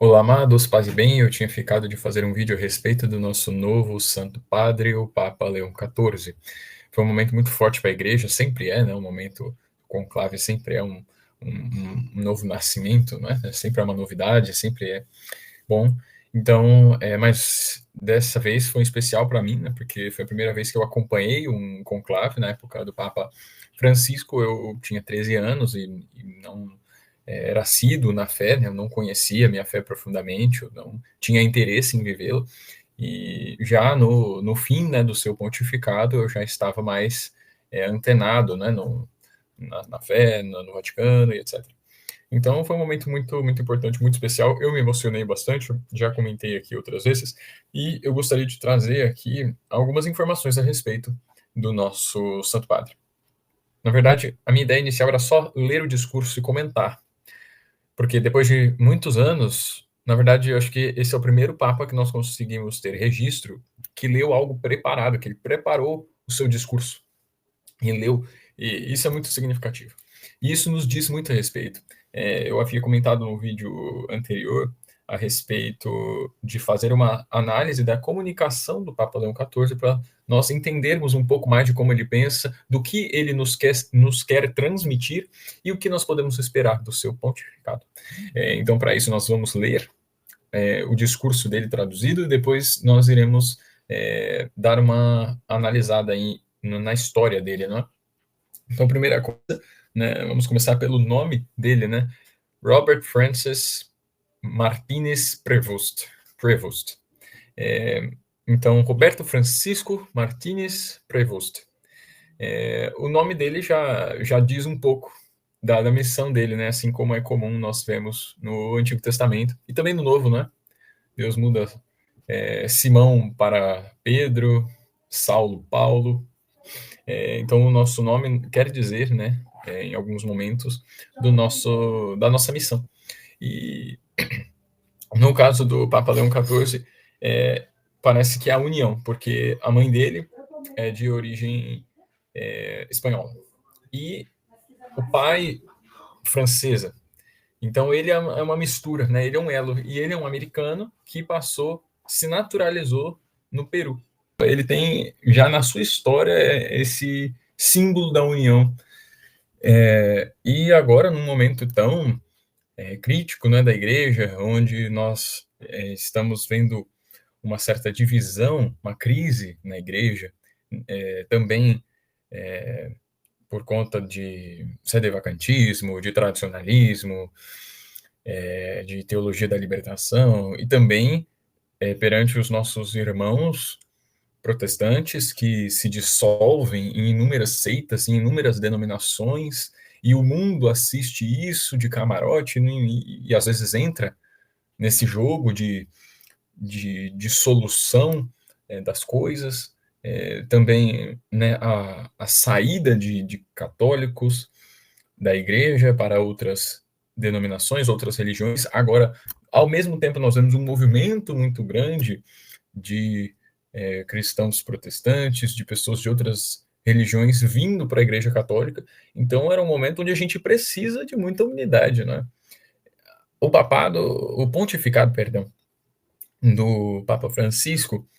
Olá, amados, paz e bem. Eu tinha ficado de fazer um vídeo a respeito do nosso novo Santo Padre, o Papa Leão XIV. Foi um momento muito forte para a igreja, sempre é, né? Um momento conclave sempre é um novo nascimento, né? Sempre é uma novidade, sempre é bom. Então, mas dessa vez foi especial para mim, né? Porque foi a primeira vez que eu acompanhei um conclave na época do Papa Francisco. Eu tinha 13 anos e não era assíduo na fé, né? Eu não conhecia a minha fé profundamente, eu não tinha interesse em vivê-la, e já no fim, né, do seu pontificado, eu já estava mais antenado, né, na fé, no Vaticano e etc. Então foi um momento muito, muito importante, muito especial. Eu me emocionei bastante, já comentei aqui outras vezes, e eu gostaria de trazer aqui algumas informações a respeito do nosso Santo Padre. Na verdade, a minha ideia inicial era só ler o discurso e comentar, porque depois de muitos anos, na verdade, eu acho que esse é o primeiro Papa que nós conseguimos ter registro que leu algo preparado, que ele preparou o seu discurso e leu, e isso é muito significativo. E isso nos diz muito a respeito. Eu havia comentado no vídeo anterior a respeito de fazer uma análise da comunicação do Papa Leão XIV para nós entendermos um pouco mais de como ele pensa, do que ele nos quer transmitir e o que nós podemos esperar do seu pontificado. Então, para isso, nós vamos ler o discurso dele traduzido e depois nós iremos dar uma analisada na história dele, né? Então, primeira coisa, né, vamos começar pelo nome dele, né? Robert Francis Martinez Prevost. Então, Roberto Francisco Martinez Prevost. O nome dele já diz um pouco da missão dele, né? Assim como é comum nós vemos no Antigo Testamento e também no Novo, né? Deus muda Simão para Pedro, Saulo, Paulo. Então, o nosso nome quer dizer, né, em alguns momentos, da nossa missão. E no caso do Papa Leão XIV, parece que é a união, porque a mãe dele é de origem espanhola e o pai francesa. Então ele é uma mistura, né? Ele é um elo e ele é um americano que se naturalizou no Peru. Ele tem já na sua história esse símbolo da união. E agora, num momento tão crítico, né, da igreja, onde nós estamos vendo uma certa divisão, uma crise na igreja, também por conta de sedevacantismo, de tradicionalismo, de teologia da libertação, e também perante os nossos irmãos protestantes que se dissolvem em inúmeras seitas, em inúmeras denominações, e o mundo assiste isso de camarote e às vezes entra nesse jogo de solução das coisas. Também, né, a saída de católicos da igreja para outras denominações, outras religiões. Agora, ao mesmo tempo, nós vemos um movimento muito grande de cristãos protestantes, de pessoas de outras religiões vindo para a Igreja Católica. Então, era um momento onde a gente precisa de muita unidade, né? O pontificado, perdão, do Papa Francisco,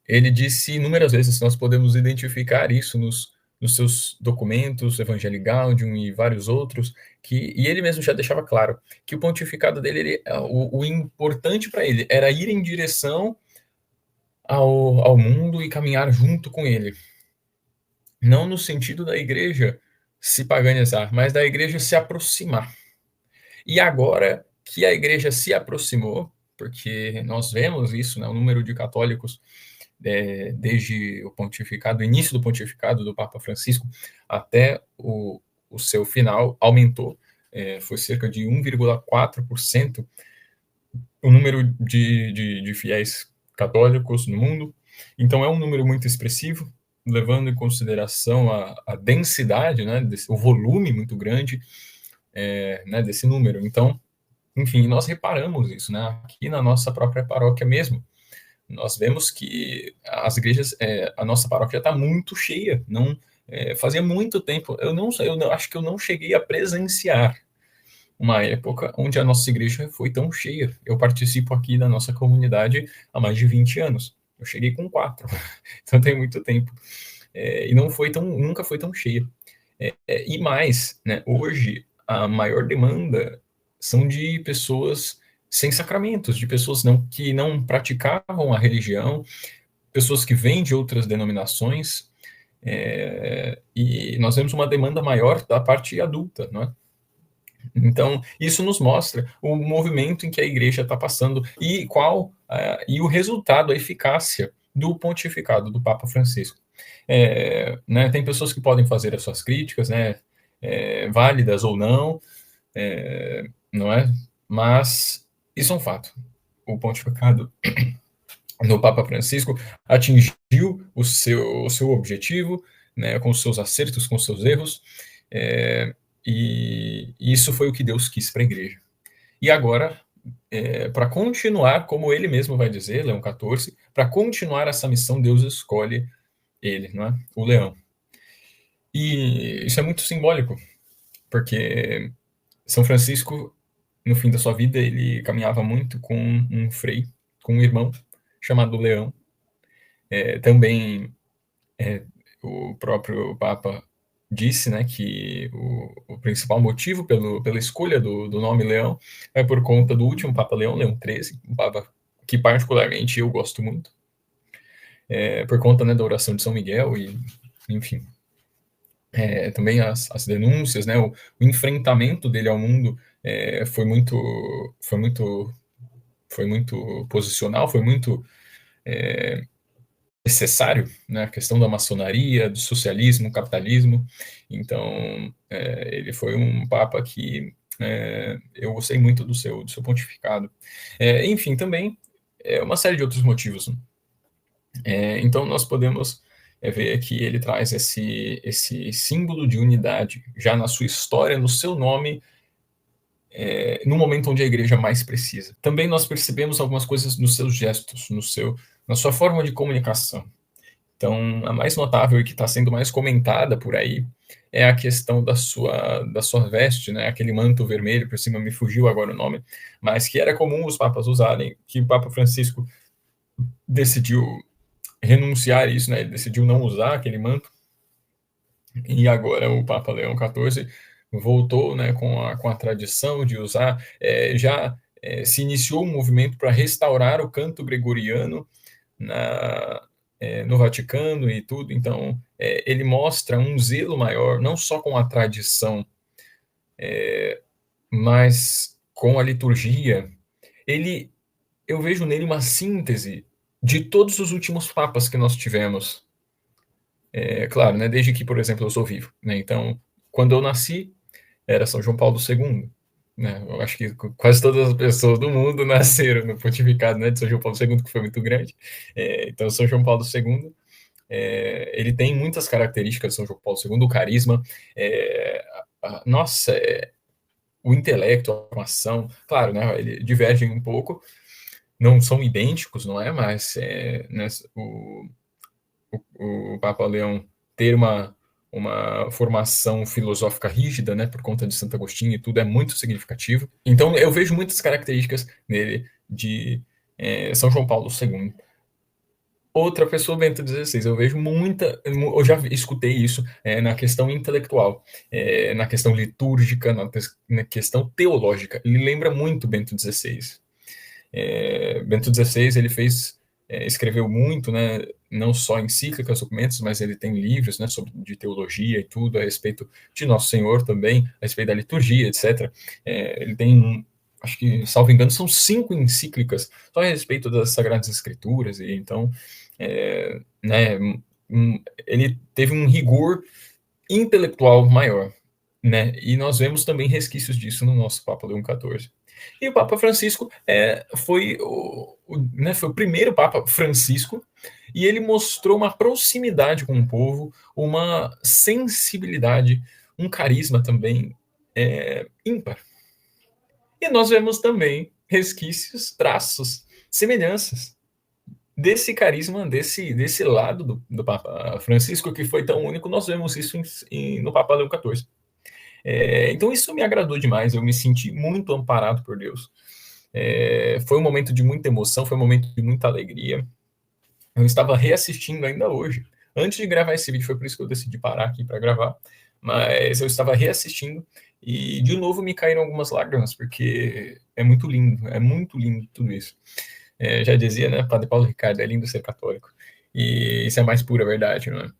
ele disse inúmeras vezes, nós podemos identificar isso nos seus documentos, Evangelii Gaudium e vários outros, e ele mesmo já deixava claro que o pontificado dele, o importante para ele era ir em direção ao mundo e caminhar junto com ele. Não no sentido da igreja se paganizar, mas da igreja se aproximar. E agora que a igreja se aproximou, porque nós vemos isso, né, o número de católicos desde o pontificado, o início do pontificado do Papa Francisco até o seu final, aumentou, foi cerca de 1,4% o número de fiéis católicos no mundo. Então é um número muito expressivo, levando em consideração a densidade, né, o volume muito grande né, desse número. Então, enfim, nós reparamos isso, né, aqui na nossa própria paróquia mesmo. Nós vemos que as igrejas, a nossa paróquia está muito cheia. Não fazia muito tempo, eu acho que eu não cheguei a presenciar uma época onde a nossa igreja foi tão cheia. Eu participo aqui da nossa comunidade há mais de 20 anos. Eu cheguei com 4, então tem muito tempo. E não foi nunca foi tão cheia. E mais, né, hoje a maior demanda são de pessoas sem sacramentos, de pessoas que não praticavam a religião, pessoas que vêm de outras denominações, e nós vemos uma demanda maior da parte adulta, não é? Então, isso nos mostra o movimento em que a igreja está passando e e o resultado, a eficácia do pontificado do Papa Francisco. Né, tem pessoas que podem fazer as suas críticas, né, válidas ou não, não é? Mas isso é um fato. O pontificado no Papa Francisco atingiu o seu objetivo, né, com os seus acertos, com os seus erros, e isso foi o que Deus quis para a igreja. E agora, para continuar, como ele mesmo vai dizer, Leão XIV, para continuar essa missão, Deus escolhe ele, não é? O leão. E isso é muito simbólico, porque São Francisco, no fim da sua vida, ele caminhava muito com um frei, com um irmão chamado Leão. Também o próprio Papa disse, né, que o principal motivo pela escolha do nome Leão é por conta do último Papa Leão, Leão XIII, um Papa que particularmente eu gosto muito, por conta, né, da oração de São Miguel e, enfim, também as denúncias, né, o enfrentamento dele ao mundo foi muito posicional, foi muito necessário, né, a questão da maçonaria, do socialismo, capitalismo. Então, ele foi um papa que eu gostei muito do seu pontificado. Enfim, também uma série de outros motivos. Então, nós podemos ver que ele traz esse símbolo de unidade já na sua história, no seu nome, no momento onde a igreja mais precisa. Também nós percebemos algumas coisas nos seus gestos, na sua forma de comunicação. Então, a mais notável e que está sendo mais comentada por aí é a questão da sua veste, né? Aquele manto vermelho, por cima me fugiu agora o nome, mas que era comum os papas usarem, que o Papa Francisco decidiu renunciar a isso, né? Ele decidiu não usar aquele manto, e agora o Papa Leão XIV voltou, né, com a tradição de usar, se iniciou um movimento para restaurar o canto gregoriano no Vaticano e tudo. Então, ele mostra um zelo maior, não só com a tradição, mas com a liturgia. Eu vejo nele uma síntese de todos os últimos papas que nós tivemos. Claro, né, desde que, por exemplo, eu sou vivo, né? Então, quando eu nasci, era São João Paulo II, né? Eu acho que quase todas as pessoas do mundo nasceram no pontificado, né, de São João Paulo II, que foi muito grande. Então, São João Paulo II, ele tem muitas características de São João Paulo II, o carisma, o intelecto, a formação, claro, né, eles divergem um pouco, não são idênticos, não é? Mas né, o Papa Leão ter uma formação filosófica rígida, né, por conta de Santo Agostinho e tudo, é muito significativo. Então, eu vejo muitas características nele de São João Paulo II. Outra pessoa, Bento XVI, eu já escutei isso na questão intelectual, na questão litúrgica, na questão teológica. Ele lembra muito Bento XVI. Bento XVI, ele escreveu muito, né, não só encíclicas, documentos, mas ele tem livros, né, de teologia e tudo, a respeito de Nosso Senhor também, a respeito da liturgia, etc. Ele tem, acho que, salvo engano, são 5 encíclicas só a respeito das Sagradas Escrituras, e então, né, ele teve um rigor intelectual maior, né, e nós vemos também resquícios disso no nosso Papa Leão XIV. E o Papa Francisco foi o primeiro Papa Francisco, e ele mostrou uma proximidade com o povo, uma sensibilidade, um carisma também ímpar. E nós vemos também resquícios, traços, semelhanças desse carisma, desse lado do Papa Francisco, que foi tão único. Nós vemos isso no Papa Leão XIV. Então isso me agradou demais, eu me senti muito amparado por Deus. Foi um momento de muita emoção, foi um momento de muita alegria. Eu estava reassistindo ainda hoje. Antes de gravar esse vídeo, foi por isso que eu decidi parar aqui para gravar. Mas eu estava reassistindo e de novo me caíram algumas lágrimas, porque é muito lindo tudo isso. Já dizia, né, Padre Paulo Ricardo, é lindo ser católico. E isso é a mais pura verdade, não é?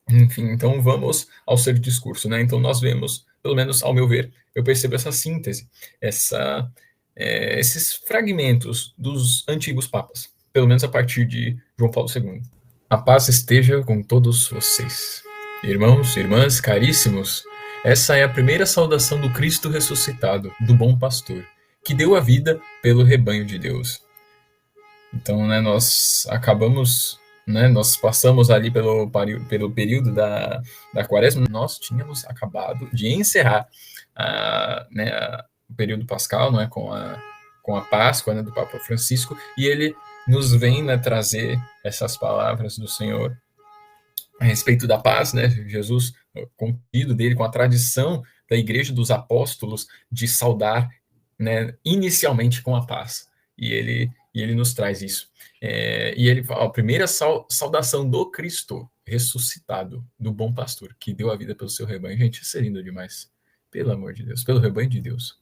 Enfim, então vamos ao seu discurso, né? Então nós vemos, pelo menos ao meu ver, eu percebo essa síntese, esses fragmentos dos antigos papas, pelo menos a partir de João Paulo II. A paz esteja com todos vocês. Irmãos, irmãs, caríssimos, essa é a primeira saudação do Cristo ressuscitado, do bom pastor, que deu a vida pelo rebanho de Deus. Então, né, nós passamos ali pelo período da quaresma, nós tínhamos acabado de encerrar o período pascal, não é, com a Páscoa, né, do Papa Francisco, e ele nos vem, né, trazer essas palavras do Senhor a respeito da paz, né? Jesus, com o pedido dele, com a tradição da Igreja dos Apóstolos de saudar, né, inicialmente com a paz. E ele nos traz isso. E ele fala, a primeira saudação do Cristo ressuscitado, do bom pastor, que deu a vida pelo seu rebanho. Gente, isso é lindo demais. Pelo amor de Deus, pelo rebanho de Deus.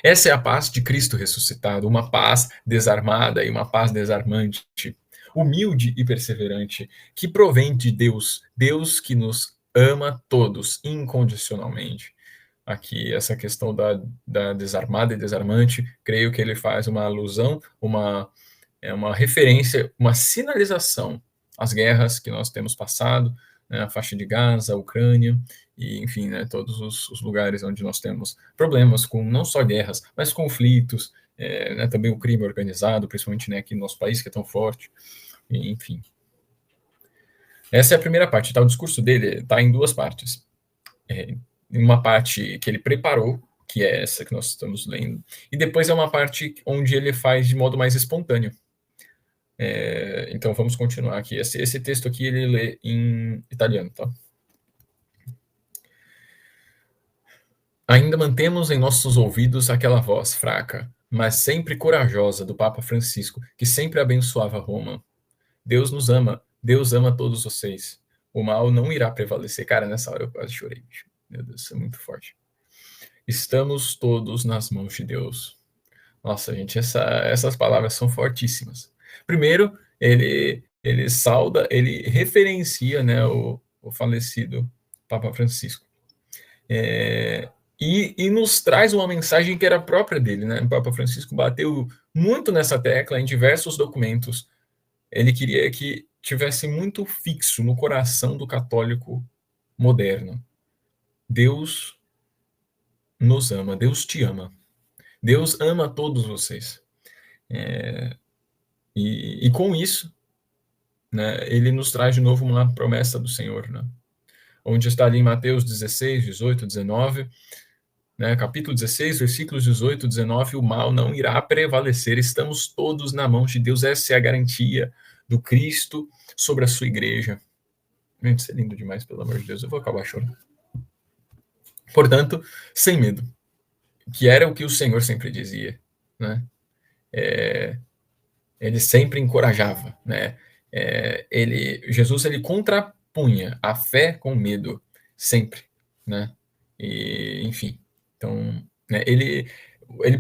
Essa é a paz de Cristo ressuscitado, uma paz desarmada e uma paz desarmante, humilde e perseverante, que provém de Deus, Deus que nos ama todos incondicionalmente. Aqui, essa questão da desarmada e desarmante, creio que ele faz uma alusão, uma referência, uma sinalização às guerras que nós temos passado, né, a faixa de Gaza, a Ucrânia, e, enfim, né, todos os lugares onde nós temos problemas com não só guerras, mas conflitos, né, também o crime organizado, principalmente, né, aqui no nosso país, que é tão forte, e, enfim. Essa é a primeira parte, tá? O discurso dele está em duas partes. Uma parte que ele preparou, que é essa que nós estamos lendo, e depois é uma parte onde ele faz de modo mais espontâneo. Então vamos continuar aqui. Esse texto aqui ele lê em italiano, tá? Ainda mantemos em nossos ouvidos aquela voz fraca, mas sempre corajosa do Papa Francisco, que sempre abençoava Roma. Deus nos ama, Deus ama todos vocês. O mal não irá prevalecer. Cara, nessa hora eu quase chorei. Meu Deus, isso é muito forte. Estamos todos nas mãos de Deus. Nossa, gente, essas palavras são fortíssimas. Primeiro, ele sauda, ele referencia, né, o falecido Papa Francisco. E nos traz uma mensagem que era própria dele, né? O Papa Francisco bateu muito nessa tecla em diversos documentos. Ele queria que tivesse muito fixo no coração do católico moderno. Deus nos ama, Deus te ama. Deus ama todos vocês. E com isso, né, ele nos traz de novo uma promessa do Senhor, né? Onde está ali em Mateus 16, 18, 19, né, capítulo 16, versículos 18, 19, o mal não irá prevalecer, estamos todos na mão de Deus, essa é a garantia do Cristo sobre a sua igreja. Gente, isso é lindo demais, pelo amor de Deus, eu vou acabar chorando. Portanto, sem medo, que era o que o Senhor sempre dizia, né? Ele sempre encorajava, né? Jesus ele contrapunha a fé com o medo, sempre, né? E, enfim, então, né, ele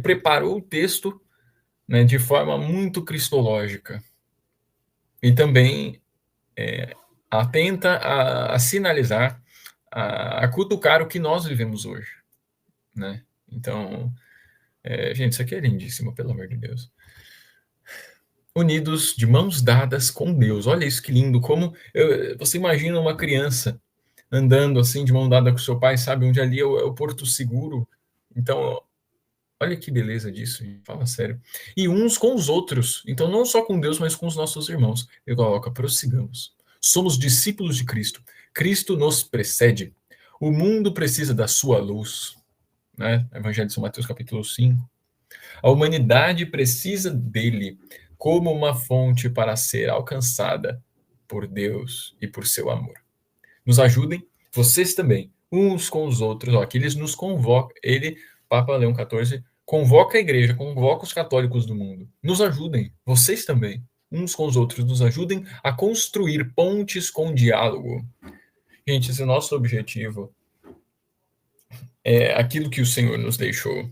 preparou o texto, né, de forma muito cristológica e também atenta a sinalizar, a cutucar o que nós vivemos hoje, né? Então, gente, isso aqui é lindíssimo, pelo amor de Deus. Unidos de mãos dadas com Deus. Olha isso que lindo, como você imagina uma criança andando assim de mão dada com seu pai, sabe, onde ali é o porto seguro. Então, olha que beleza disso, fala sério. E uns com os outros, então não só com Deus, mas com os nossos irmãos. Ele coloca, prossigamos. Somos discípulos de Cristo. Cristo nos precede. O mundo precisa da sua luz. Né? Evangelho de São Mateus, capítulo 5. A humanidade precisa dele como uma fonte para ser alcançada por Deus e por seu amor. Nos ajudem, vocês também, uns com os outros. Ó, que eles nos convocam, Papa Leão XIV, convoca a igreja, convoca os católicos do mundo. Nos ajudem, vocês também, uns com os outros, nos ajudem a construir pontes com diálogo. Gente, esse é o nosso objetivo. É aquilo que o Senhor nos deixou.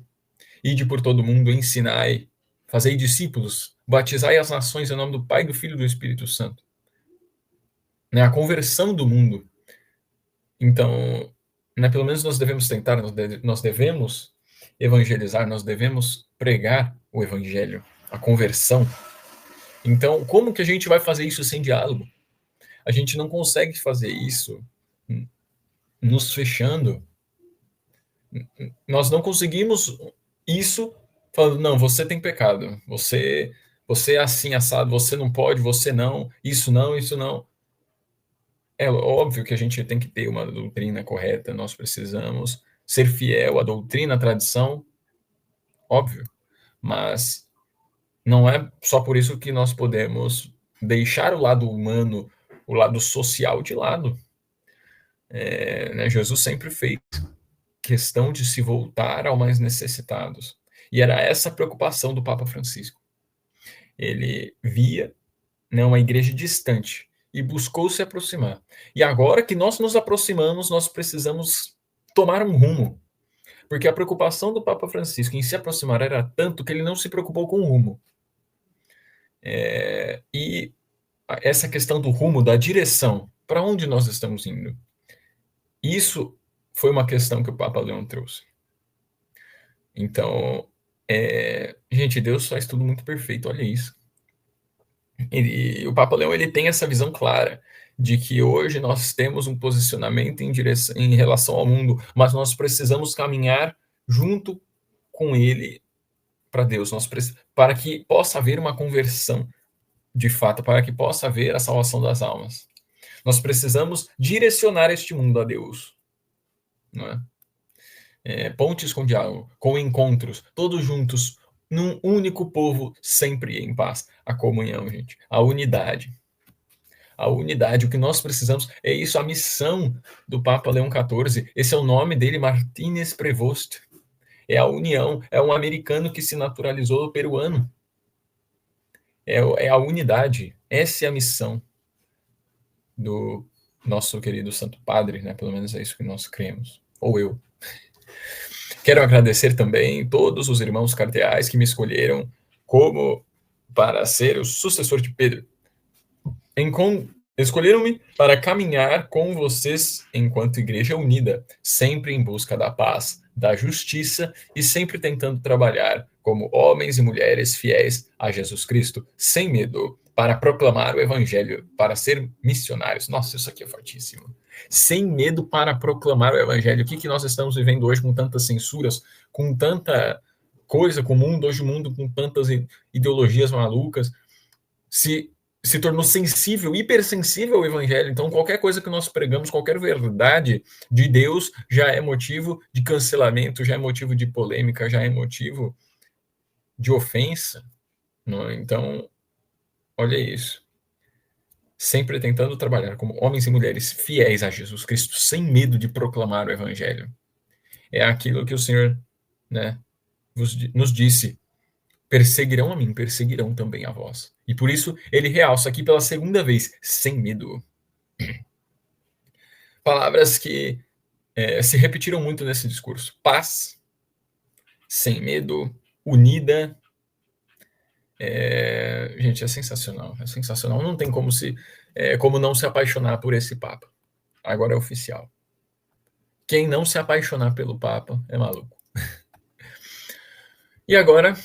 Ide por todo mundo, ensinai, fazei discípulos, batizai as nações em nome do Pai, do Filho e do Espírito Santo. Né? A conversão do mundo. Então, né, pelo menos nós devemos tentar, nós devemos evangelizar, nós devemos pregar o evangelho, a conversão. Então, como que a gente vai fazer isso sem diálogo? A gente não consegue fazer isso nos fechando. Nós não conseguimos isso falando, não, você tem pecado, você é assim, assado, você não pode, você não, isso não, isso não. É óbvio que a gente tem que ter uma doutrina correta, nós precisamos ser fiel à doutrina, à tradição, óbvio, mas não é só por isso que nós podemos deixar o lado humano, o lado social de lado. Né, Jesus sempre fez questão de se voltar aos mais necessitados. E era essa a preocupação do Papa Francisco. Ele via, né, uma igreja distante e buscou se aproximar. E agora que nós nos aproximamos, nós precisamos tomar um rumo. Porque a preocupação do Papa Francisco em se aproximar era tanto que ele não se preocupou com o rumo. E essa questão do rumo, da direção, para onde nós estamos indo? Isso foi uma questão que o Papa Leão trouxe. Então, gente, Deus faz tudo muito perfeito, olha isso. O Papa Leão ele tem essa visão clara de que hoje nós temos um posicionamento em relação ao mundo, mas nós precisamos caminhar junto com ele para Deus, para que possa haver uma conversão de fato, para que possa haver a salvação das almas. Nós precisamos direcionar este mundo a Deus, não é? Pontes com diálogo, com encontros, todos juntos, num único povo, sempre em paz. A comunhão, gente, a unidade. A unidade, o que nós precisamos é isso, a missão do Papa Leão XIV. Esse é o nome dele, Martínez Prevost. É a união, é um americano que se naturalizou peruano. É a unidade. Essa é a missão do nosso querido Santo Padre, né? Pelo menos é isso que nós cremos, ou eu. Quero agradecer também todos os irmãos cardeais que me escolheram como para ser o sucessor de Pedro. Escolheram-me para caminhar com vocês enquanto igreja unida, sempre em busca da paz, da justiça e sempre tentando trabalhar como homens e mulheres fiéis a Jesus Cristo, sem medo, para proclamar o evangelho, para ser missionários. Nossa, isso aqui é fortíssimo. Sem medo para proclamar o evangelho. O que nós estamos vivendo hoje com tantas censuras, com tanta coisa com o mundo, hoje o mundo com tantas ideologias malucas, se tornou sensível, hipersensível ao evangelho. Então, qualquer coisa que nós pregamos, qualquer verdade de Deus, já é motivo de cancelamento, já é motivo de polêmica, já é motivo de ofensa. Não é? Então, olha isso. Sempre tentando trabalhar como homens e mulheres fiéis a Jesus Cristo, sem medo de proclamar o evangelho. É aquilo que o Senhor, né, nos disse: perseguirão a mim, perseguirão também a vós. E por isso ele realça aqui pela segunda vez, sem medo. Palavras que se repetiram muito nesse discurso. Paz, sem medo, unida. Gente, é sensacional, é sensacional. Não tem como não se apaixonar por esse Papa. Agora é oficial. Quem não se apaixonar pelo Papa é maluco. E agora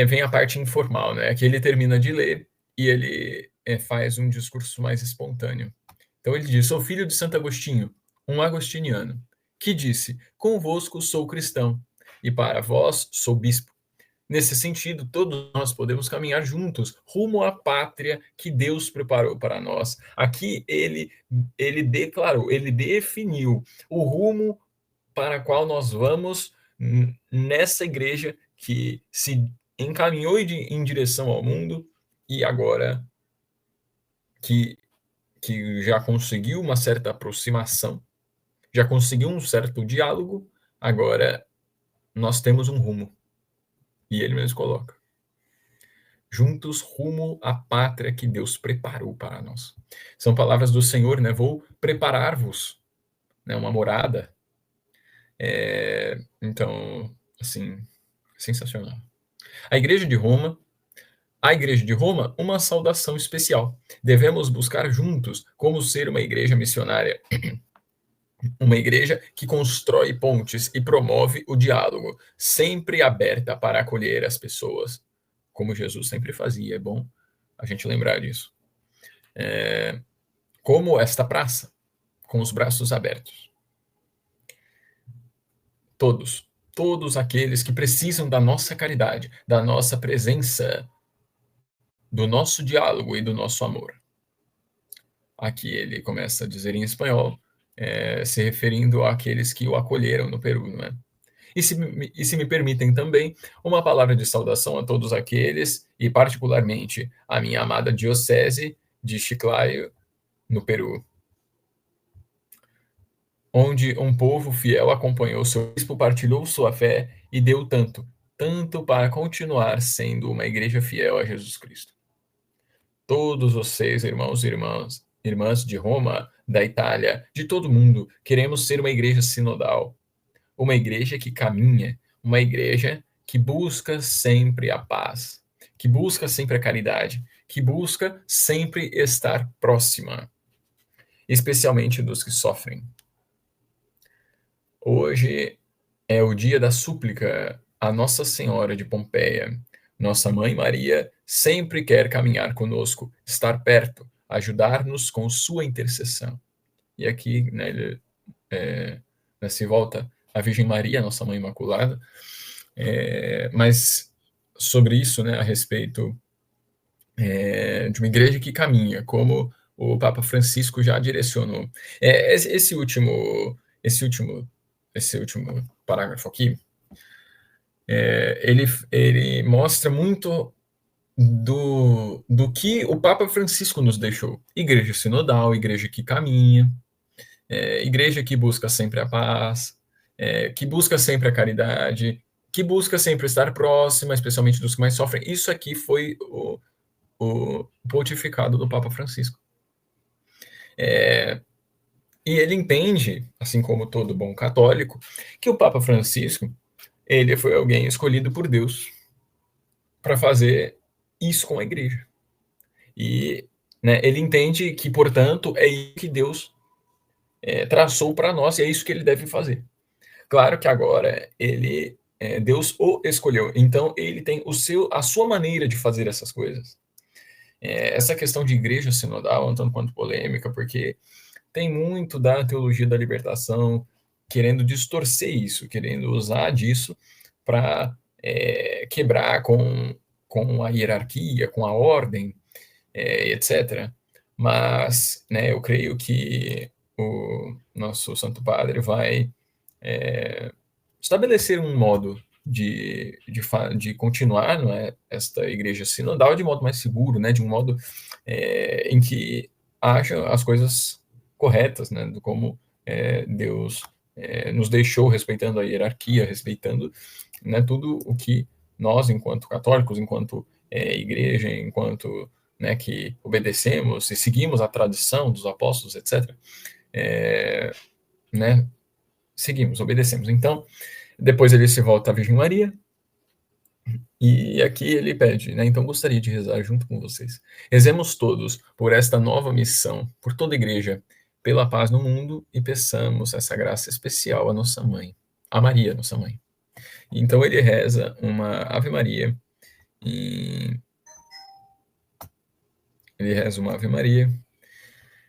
vem a parte informal, né? Que ele termina de ler e ele faz um discurso mais espontâneo. Então ele diz: sou filho de Santo Agostinho, um agostiniano, que disse: convosco sou cristão, e para vós sou bispo. Nesse sentido, todos nós podemos caminhar juntos rumo à pátria que Deus preparou para nós. Aqui ele declarou, ele definiu o rumo para o qual nós vamos nessa igreja que se encaminhou em direção ao mundo e agora que já conseguiu uma certa aproximação, já conseguiu um certo diálogo, agora nós temos um rumo. E ele mesmo coloca: juntos rumo à pátria que Deus preparou para nós. São palavras do Senhor, né? Vou preparar-vos, né, uma morada. Então, assim, sensacional. A Igreja de Roma, uma saudação especial. Devemos buscar juntos como ser uma igreja missionária, uma igreja que constrói pontes e promove o diálogo, sempre aberta para acolher as pessoas, como Jesus sempre fazia. É bom a gente lembrar disso. Como esta praça, com os braços abertos. Todos aqueles que precisam da nossa caridade, da nossa presença, do nosso diálogo e do nosso amor. Aqui ele começa a dizer em espanhol, se referindo àqueles que o acolheram no Peru, não é? E se me permitem também, uma palavra de saudação a todos aqueles, e particularmente a minha amada diocese de Chiclayo, no Peru, onde um povo fiel acompanhou seu bispo, partilhou sua fé e deu tanto para continuar sendo uma igreja fiel a Jesus Cristo. Todos vocês, irmãos e irmãs de Roma, da Itália, de todo mundo, queremos ser uma igreja sinodal, uma igreja que caminha, uma igreja que busca sempre a paz, que busca sempre a caridade, que busca sempre estar próxima, especialmente dos que sofrem. Hoje é o dia da súplica a Nossa Senhora de Pompeia. Nossa Mãe Maria sempre quer caminhar conosco, estar perto, ajudar-nos com sua intercessão. E aqui, né, se volta a Virgem Maria, Nossa Mãe Imaculada, mas sobre isso, né, a respeito de uma igreja que caminha, como o Papa Francisco já direcionou. Esse último parágrafo aqui, ele mostra muito do que o Papa Francisco nos deixou. Igreja sinodal, igreja que caminha, igreja que busca sempre a paz, que busca sempre a caridade, que busca sempre estar próxima, especialmente dos que mais sofrem. Isso aqui foi o pontificado do Papa Francisco. E ele entende, assim como todo bom católico, que o Papa Francisco, ele foi alguém escolhido por Deus para fazer isso com a igreja. E, né, ele entende que, portanto, é isso que Deus traçou para nós e é isso que ele deve fazer. Claro que agora Deus o escolheu, então ele tem a sua maneira de fazer essas coisas. Essa questão de igreja sinodal é um tanto quanto polêmica, porque tem muito da teologia da libertação querendo distorcer isso, querendo usar disso para quebrar com a hierarquia, com a ordem, etc. Mas, né, eu creio que o nosso Santo Padre vai estabelecer um modo de continuar, não é, esta igreja sinodal de modo mais seguro, né, de um modo em que haja as coisas corretas, né, do como Deus nos deixou, respeitando a hierarquia, respeitando, né, tudo o que nós, enquanto católicos, enquanto igreja, enquanto, né, que obedecemos e seguimos a tradição dos apóstolos, etc., né, seguimos, obedecemos. Então, depois ele se volta à Virgem Maria, e aqui ele pede, né, então gostaria de rezar junto com vocês. Rezemos todos por esta nova missão, por toda a igreja, pela paz no mundo, e peçamos essa graça especial à nossa mãe, a Maria, nossa mãe. Então ele reza uma Ave Maria,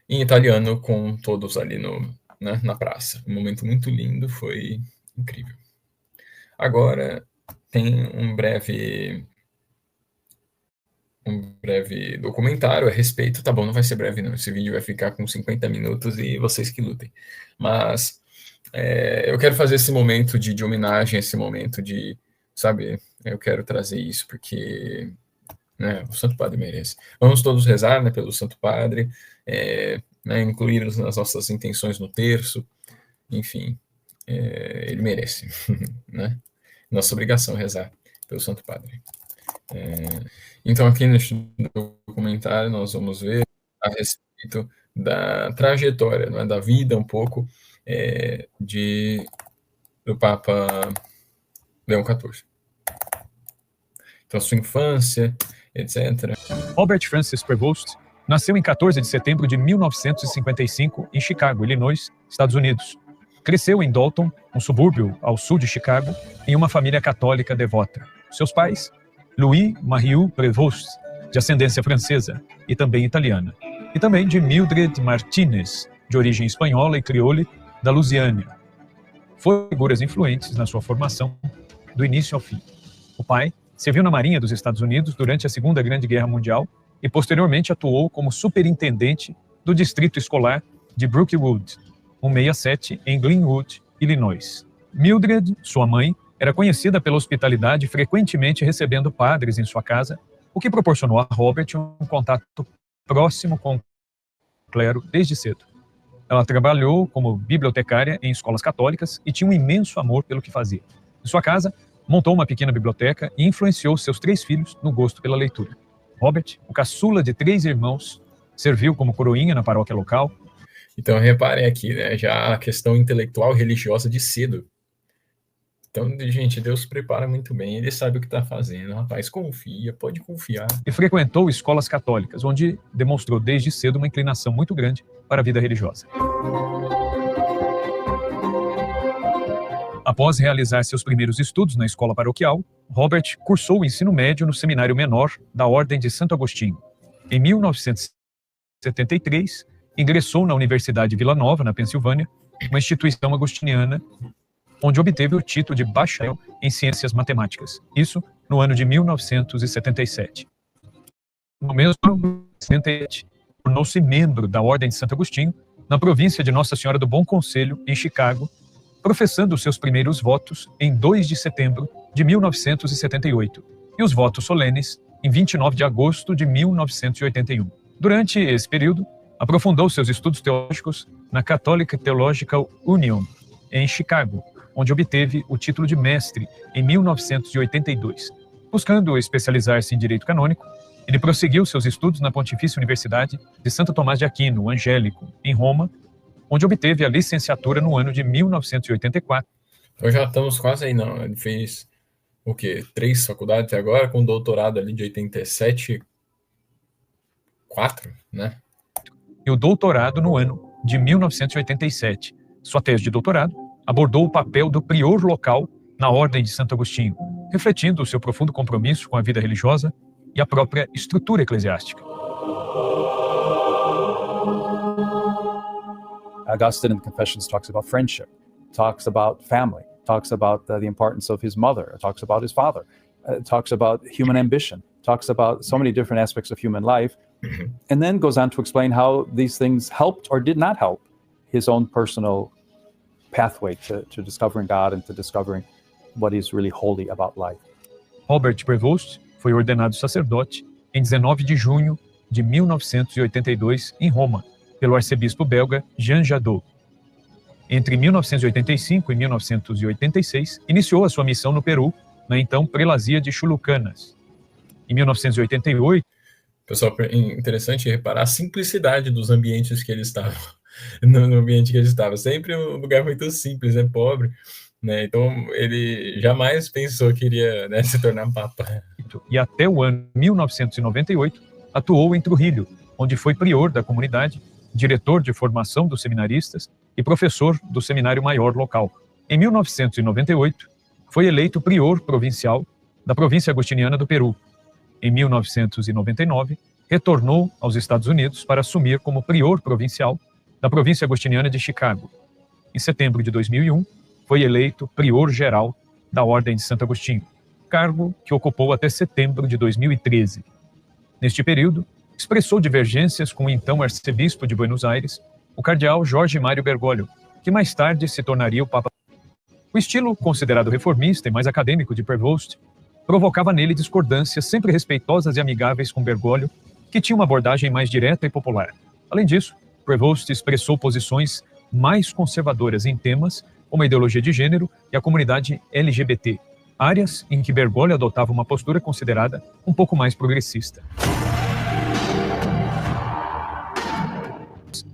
em italiano, com todos ali na praça. Um momento muito lindo, foi incrível. Agora tem um breve documentário a respeito. Tá bom, não vai ser breve não, esse vídeo vai ficar com 50 minutos e vocês que lutem. Mas eu quero fazer esse momento de homenagem, esse momento de, sabe, eu quero trazer isso porque, né, o Santo Padre merece. Vamos todos rezar, né, pelo Santo Padre, né, incluir nas nossas intenções no terço, enfim, ele merece, né? Nossa obrigação é rezar pelo Santo Padre. Então, aqui neste documentário, nós vamos ver a respeito da trajetória, não é, da vida um pouco do Papa Leão XIV. Então, sua infância, etc. Robert Francis Prevost nasceu em 14 de setembro de 1955 em Chicago, Illinois, Estados Unidos. Cresceu em Dalton, um subúrbio ao sul de Chicago, em uma família católica devota. Seus pais, Louis Marius Prevost, de ascendência francesa e também italiana, e também de Mildred Martinez, de origem espanhola e crioulo, da Louisiana. Foram figuras influentes na sua formação, do início ao fim. O pai serviu na Marinha dos Estados Unidos durante a Segunda Grande Guerra Mundial e posteriormente atuou como superintendente do distrito escolar de Brookwood, 167, em Glenwood, Illinois. Mildred, sua mãe, era conhecida pela hospitalidade, frequentemente recebendo padres em sua casa, o que proporcionou a Robert um contato próximo com o clero desde cedo. Ela trabalhou como bibliotecária em escolas católicas e tinha um imenso amor pelo que fazia. Em sua casa, montou uma pequena biblioteca e influenciou seus 3 filhos no gosto pela leitura. Robert, o caçula de 3 irmãos, serviu como coroinha na paróquia local. Então, reparem aqui, né, já a questão intelectual e religiosa de cedo. Então, gente, Deus prepara muito bem, ele sabe o que está fazendo, rapaz, confia, pode confiar. E frequentou escolas católicas, onde demonstrou desde cedo uma inclinação muito grande para a vida religiosa. Após realizar seus primeiros estudos na escola paroquial, Robert cursou o ensino médio no seminário menor da Ordem de Santo Agostinho. Em 1973, ingressou na Universidade de Vila Nova, na Pensilvânia, uma instituição agostiniana, onde obteve o título de bacharel em ciências matemáticas. Isso no ano de 1977. No mesmo ano, tornou-se membro da Ordem de Santo Agostinho, na província de Nossa Senhora do Bom Conselho, em Chicago, professando seus primeiros votos em 2 de setembro de 1978 e os votos solenes em 29 de agosto de 1981. Durante esse período, aprofundou seus estudos teológicos na Catholic Theological Union, em Chicago, onde obteve o título de mestre em 1982. Buscando especializar-se em direito canônico, ele prosseguiu seus estudos na Pontifícia Universidade de Santo Tomás de Aquino, Angélico, em Roma, onde obteve a licenciatura no ano de 1984. Então já estamos quase aí, não. Ele fez o quê? 3 faculdades até agora, com doutorado ali de 87, 4, né? E o doutorado no ano de 1987. Sua tese de doutorado abordou o papel do prior local na Ordem de Santo Agostinho, refletindo o seu profundo compromisso com a vida religiosa e a própria estrutura eclesiástica. Augustine in the Confessions talks about friendship, talks about family, talks about the importance of his mother, talks about his father, talks about human ambition, talks about so many different aspects of human life, and then goes on to explain how these things helped or did not help his own personal pathway to discovering God and to discovering what is really holy about life. Robert Prevost foi ordenado sacerdote em 19 de junho de 1982 em Roma, pelo arcebispo belga Jean Jadot. Entre 1985 e 1986, iniciou a sua missão no Peru, na então prelazia de Chulucanas. Em 1988... Pessoal, interessante reparar a simplicidade dos ambientes que ele estava. No ambiente que ele estava. Sempre um lugar muito simples, né? Pobre. Né? Então, ele jamais pensou que iria, né, se tornar papa. E até o ano 1998, atuou em Trujillo, onde foi prior da comunidade, diretor de formação dos seminaristas e professor do seminário maior local. Em 1998, foi eleito prior provincial da província agostiniana do Peru. Em 1999, retornou aos Estados Unidos para assumir como prior provincial da província agostiniana de Chicago. Em setembro de 2001, foi eleito prior geral da Ordem de Santo Agostinho, cargo que ocupou até setembro de 2013. Neste período, expressou divergências com o então arcebispo de Buenos Aires, o cardeal Jorge Mário Bergoglio, que mais tarde se tornaria o Papa. O estilo, considerado reformista e mais acadêmico de Prevost, provocava nele discordâncias sempre respeitosas e amigáveis com Bergoglio, que tinha uma abordagem mais direta e popular. Além disso, Prevost expressou posições mais conservadoras em temas como a ideologia de gênero e a comunidade LGBT, áreas em que Bergoglio adotava uma postura considerada um pouco mais progressista.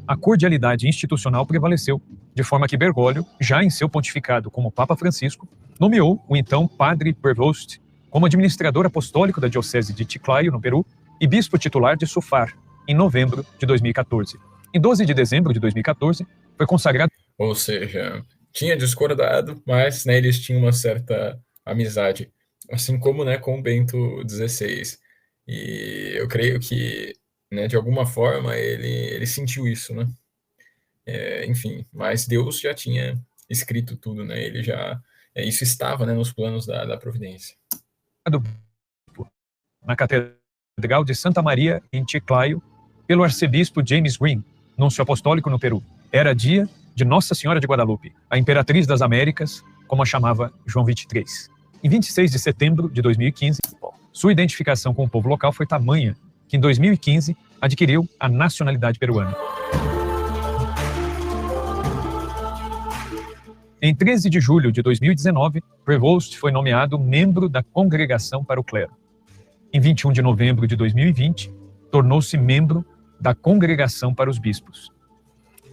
A cordialidade institucional prevaleceu, de forma que Bergoglio, já em seu pontificado como Papa Francisco, nomeou o então Padre Prevost como administrador apostólico da Diocese de Chiclayo, no Peru, e bispo titular de Sufar, em novembro de 2014. Em 12 de dezembro de 2014, foi consagrado... Ou seja, tinha discordado, mas, né, eles tinham uma certa amizade, assim como, né, com Bento XVI. E eu creio que, né, de alguma forma ele sentiu isso, né? Enfim, mas Deus já tinha escrito tudo, né? Ele já isso estava, né, nos planos da providência. Na Catedral de Santa Maria, em Chiclayo, pelo arcebispo James Green, núncio apostólico no Peru. Era dia de Nossa Senhora de Guadalupe, a Imperatriz das Américas, como a chamava João 23. Em 26 de setembro de 2015, sua identificação com o povo local foi tamanha que em 2015 adquiriu a nacionalidade peruana. Em 13 de julho de 2019, Prevost foi nomeado membro da Congregação para o Clero. Em 21 de novembro de 2020, tornou-se membro da Congregação para os Bispos.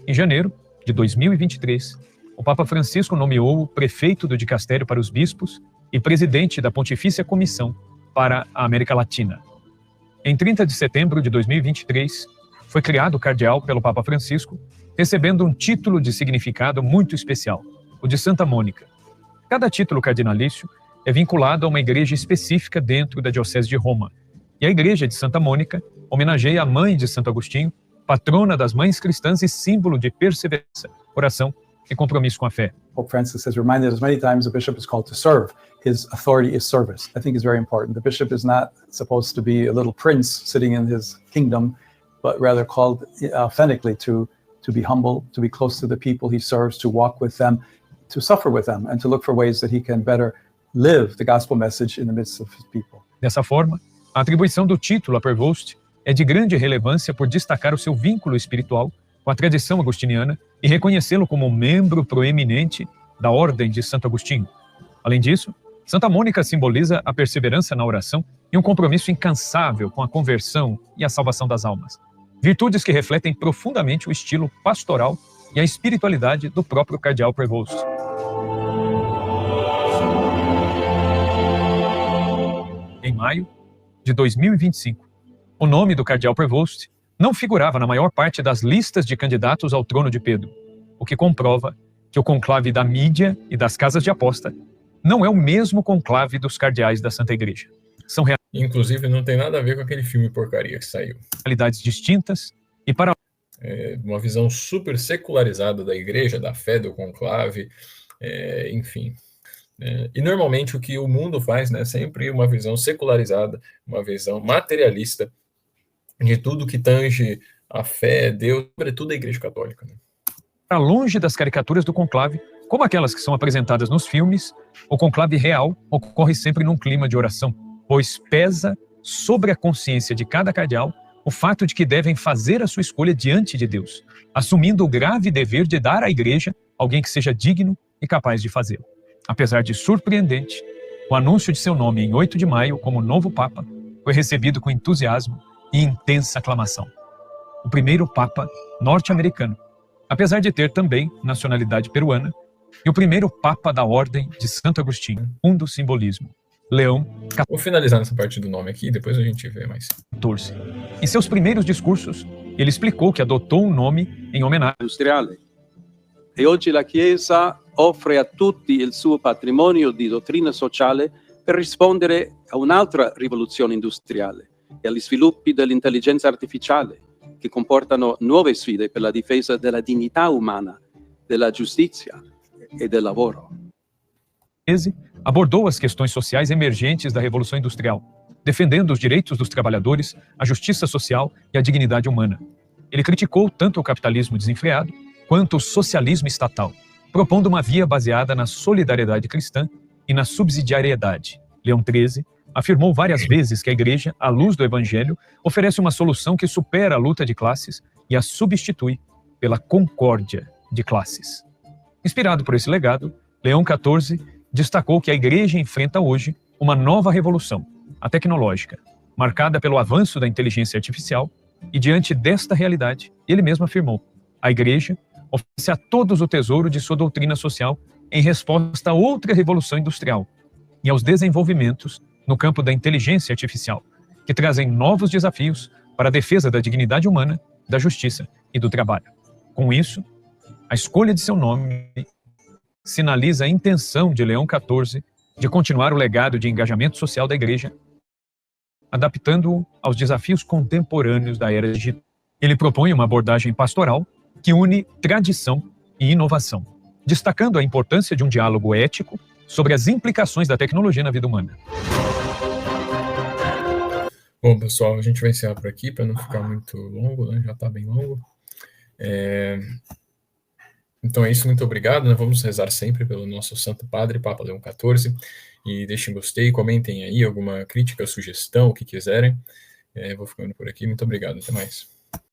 Em janeiro de 2023, o Papa Francisco nomeou o prefeito do Dicastério para os Bispos e presidente da Pontifícia Comissão para a América Latina. Em 30 de setembro de 2023, foi criado cardeal pelo Papa Francisco, recebendo um título de significado muito especial, o de Santa Mônica. Cada título cardinalício é vinculado a uma igreja específica dentro da Diocese de Roma, e a igreja de Santa Mônica homenageia a mãe de Santo Agostinho, patrona das mães cristãs e símbolo de perseverança, oração e compromisso com a fé. Pope Francis has reminded us many times the bishop is called to serve. His authority is service. I think is very important. The bishop is not supposed to be a little prince sitting in his kingdom, but rather called authentically to be humble, to be close to the people he serves, to walk with them, to suffer with them, and to look for ways that he can better live the gospel message in the midst of his people. Dessa forma, a atribuição do título a Prevost é de grande relevância por destacar o seu vínculo espiritual com a tradição agostiniana e reconhecê-lo como membro proeminente da Ordem de Santo Agostinho. Além disso, Santa Mônica simboliza a perseverança na oração e um compromisso incansável com a conversão e a salvação das almas. Virtudes que refletem profundamente o estilo pastoral e a espiritualidade do próprio cardeal Prevost. Em maio de 2025, o nome do cardeal Prevost não figurava na maior parte das listas de candidatos ao trono de Pedro, o que comprova que o conclave da mídia e das casas de aposta não é o mesmo conclave dos cardeais da Santa Igreja. São Inclusive, não tem nada a ver com aquele filme porcaria que saiu. realidades distintas e para Uma visão super secularizada da igreja, da fé, do conclave, enfim. E normalmente o que o mundo faz, né, sempre uma visão secularizada, uma visão materialista de tudo que tange a fé, Deus, sobretudo a Igreja Católica. Né? Para longe das caricaturas do conclave, como aquelas que são apresentadas nos filmes, o conclave real ocorre sempre num clima de oração, pois pesa sobre a consciência de cada cardeal o fato de que devem fazer a sua escolha diante de Deus, assumindo o grave dever de dar à Igreja alguém que seja digno e capaz de fazê-lo. Apesar de surpreendente, o anúncio de seu nome em 8 de maio como novo Papa foi recebido com entusiasmo e intensa aclamação. O primeiro Papa norte-americano, apesar de ter também nacionalidade peruana, e o primeiro Papa da Ordem de Santo Agostinho, do simbolismo, Leão Vou finalizar nessa parte do nome aqui, depois a gente vê mais. XIV. Em seus primeiros discursos, ele explicou que adotou um nome em homenagem industriale. E oggi la Chiesa offre a tutti il suo patrimonio di dottrina sociale per rispondere a un'altra rivoluzione industriale e agli sviluppi dell'intelligenza artificiale, che comportano nuove sfide per la difesa della dignità umana, della giustizia e del lavoro. abordou as questões sociais emergentes da Revolução Industrial, defendendo os direitos dos trabalhadores, a justiça social e a dignidade humana. Ele criticou tanto o capitalismo desenfreado quanto o socialismo estatal, propondo uma via baseada na solidariedade cristã e na subsidiariedade. Leão XIII afirmou várias vezes que a Igreja, à luz do Evangelho, oferece uma solução que supera a luta de classes e a substitui pela concórdia de classes. Inspirado por esse legado, Leão XIV destacou que a Igreja enfrenta hoje uma nova revolução, a tecnológica, marcada pelo avanço da inteligência artificial, e diante desta realidade, ele mesmo afirmou: a Igreja oferece a todos o tesouro de sua doutrina social em resposta a outra revolução industrial e aos desenvolvimentos no campo da inteligência artificial, que trazem novos desafios para a defesa da dignidade humana, da justiça e do trabalho. Com isso, a escolha de seu nome sinaliza a intenção de Leão XIV de continuar o legado de engajamento social da Igreja, adaptando-o aos desafios contemporâneos da era digital. Ele propõe uma abordagem pastoral que une tradição e inovação, destacando a importância de um diálogo ético sobre as implicações da tecnologia na vida humana. Bom, pessoal, a gente vai encerrar por aqui para não ficar muito longo, né? Já está bem longo. Então é isso, muito obrigado. Nós vamos rezar sempre pelo nosso Santo Padre, Papa Leão XIV. E deixem gostei, comentem aí alguma crítica, sugestão, o que quiserem. Vou ficando por aqui. Muito obrigado, até mais.